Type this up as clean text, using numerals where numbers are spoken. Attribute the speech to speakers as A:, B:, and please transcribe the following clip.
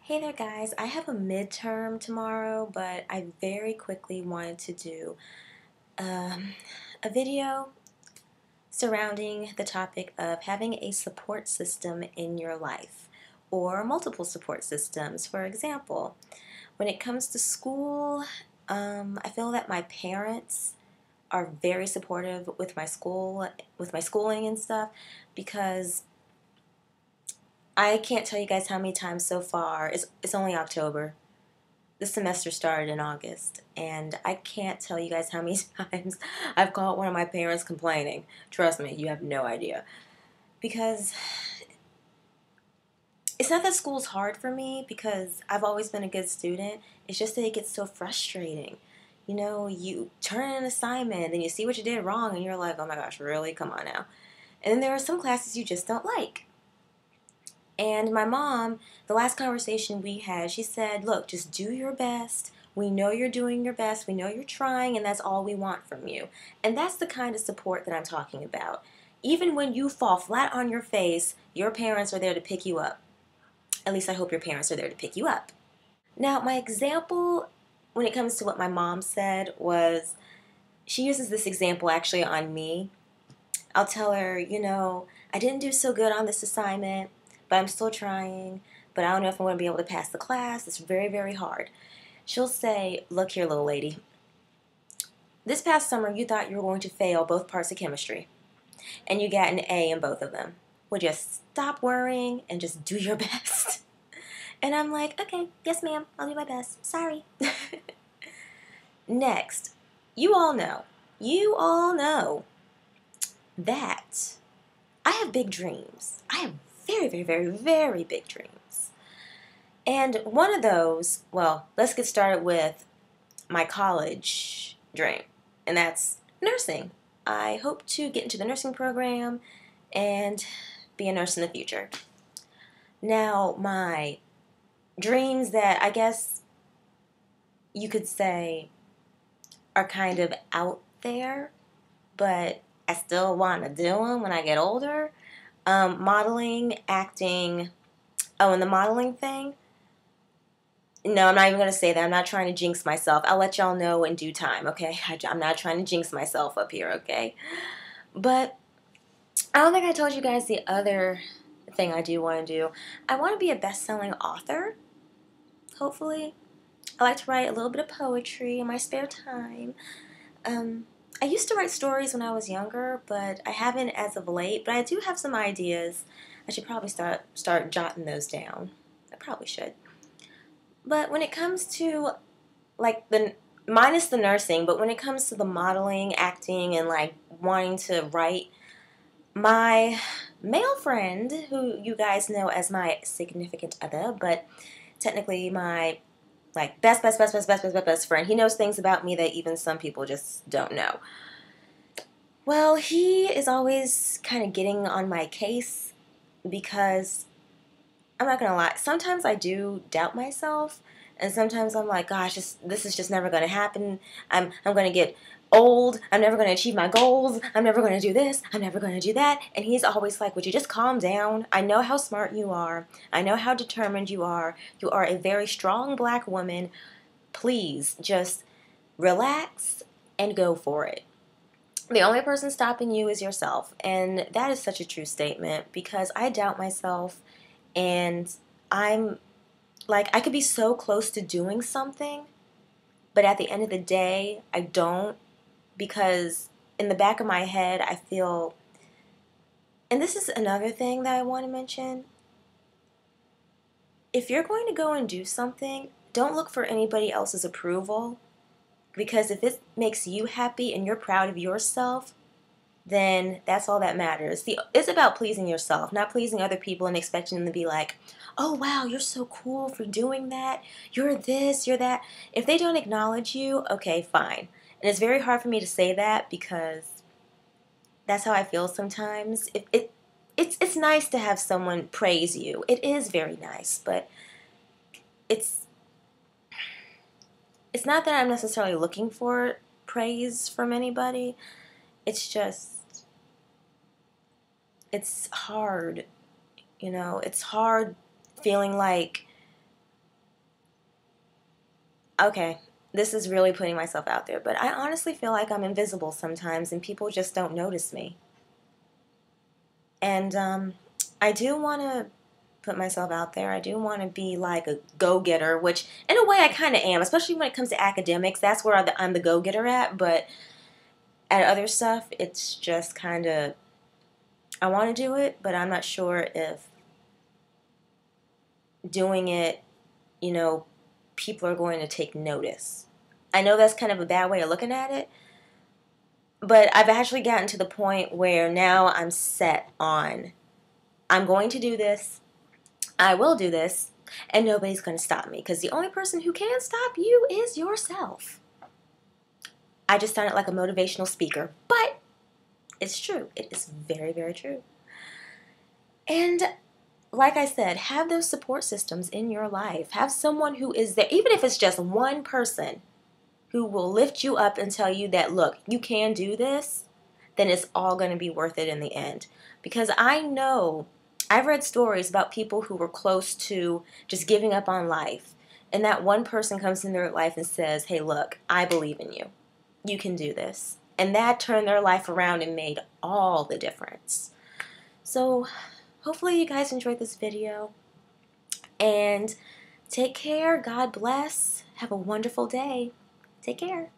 A: Hey there, guys. I have a midterm tomorrow, but I very quickly wanted to do um, a video surrounding the topic of having a support system in your life or multiple support systems. For example, when it comes to school, I feel that my parents are very supportive with with my schooling and stuff, because I can't tell you guys how many times so far. It's only October. The semester started in August, and I can't tell you guys how many times I've called one of my parents complaining. Trust me, you have no idea. Because it's not that school's hard for me, because I've always been a good student. It's just that it gets so frustrating. You know, you turn in an assignment, and you see what you did wrong, and you're like, oh my gosh, really? Come on now. And then there are some classes you just don't like. And my mom, the last conversation we had, she said, look, just do your best. We know you're doing your best. We know you're trying, and that's all we want from you. And that's the kind of support that I'm talking about. Even when you fall flat on your face, your parents are there to pick you up. At least I hope your parents are there to pick you up. Now, my example when it comes to what my mom said was, she uses this example actually on me. I'll tell her, I didn't do so good on this assignment, but I'm still trying, but I don't know if I'm going to be able to pass the class. It's very, very hard. She'll say, look here, little lady. This past summer, you thought you were going to fail both parts of chemistry, and you got an A in both of them. Well, just stop worrying and just do your best. And I'm like, okay, yes, ma'am, I'll do my best. Sorry. Next, you all know that I have big dreams. I have very, very, very, very big dreams. And one of those, well, let's get started with my college dream, and that's nursing. I hope to get into the nursing program and be a nurse in the future. Now, my dreams that I guess you could say are kind of out there, but I still want to do them when I get older. Modeling, acting. Oh, and the modeling thing. No, I'm not even going to say that. I'm not trying to jinx myself. I'll let y'all know in due time, okay? I'm not trying to jinx myself up here, okay? But I don't think I told you guys the other thing I do want to do. I want to be a best-selling author, hopefully. I like to write a little bit of poetry in my spare time. I used to write stories when I was younger, but I haven't as of late. But I do have some ideas. I should probably start jotting those down. I probably should. But when it comes to, like, the minus the nursing, but when it comes to the modeling, acting, and like wanting to write, my male friend, who you guys know as my significant other, but technically my like best friend, he knows things about me that even some people just don't know. Well, he is always kind of getting on my case, because I'm not gonna lie, sometimes I do doubt myself, and sometimes I'm like, gosh, this is just never gonna happen. I'm gonna get old. I'm never gonna achieve my goals. I'm never gonna do this. I'm never gonna do that. And he's always like, would you just calm down? I know how smart you are. I know how determined you are. You are a very strong black woman. Please just relax and go for it. The only person stopping you is yourself. And that is such a true statement, because I doubt myself, and I'm like, I could be so close to doing something, but at the end of the day, I don't, because in the back of my head, I feel, and this is another thing that I want to mention. If you're going to go and do something, don't look for anybody else's approval, because if it makes you happy and you're proud of yourself, then that's all that matters. It's about pleasing yourself, not pleasing other people and expecting them to be like, oh, wow, you're so cool for doing that. You're this, you're that. If they don't acknowledge you, okay, fine. And it's very hard for me to say that, because that's how I feel sometimes. It's nice to have someone praise you. It is very nice, but it's it's not that I'm necessarily looking for praise from anybody. It's just, it's hard. It's hard feeling like okay, this is really putting myself out there, but I honestly feel like I'm invisible sometimes and people just don't notice me. And I do want to put myself out there. I do want to be like a go-getter, which in a way I kind of am, especially when it comes to academics. That's where I'm the go-getter at, but at other stuff, it's just kind of, I want to do it, but I'm not sure if doing it, you know, people are going to take notice. I know that's kind of a bad way of looking at it, but I've actually gotten to the point where now I'm set on, I'm going to do this, I will do this, and nobody's going to stop me, because the only person who can stop you is yourself. I just sounded like a motivational speaker, but it's true. It is very, very true. And like I said, have those support systems in your life. Have someone who is there, even if it's just one person who will lift you up and tell you that, look, you can do this, then it's all going to be worth it in the end. Because I know, I've read stories about people who were close to just giving up on life. And that one person comes in their life and says, hey, look, I believe in you. You can do this. And that turned their life around and made all the difference. So hopefully you guys enjoyed this video. And take care. God bless. Have a wonderful day. Take care.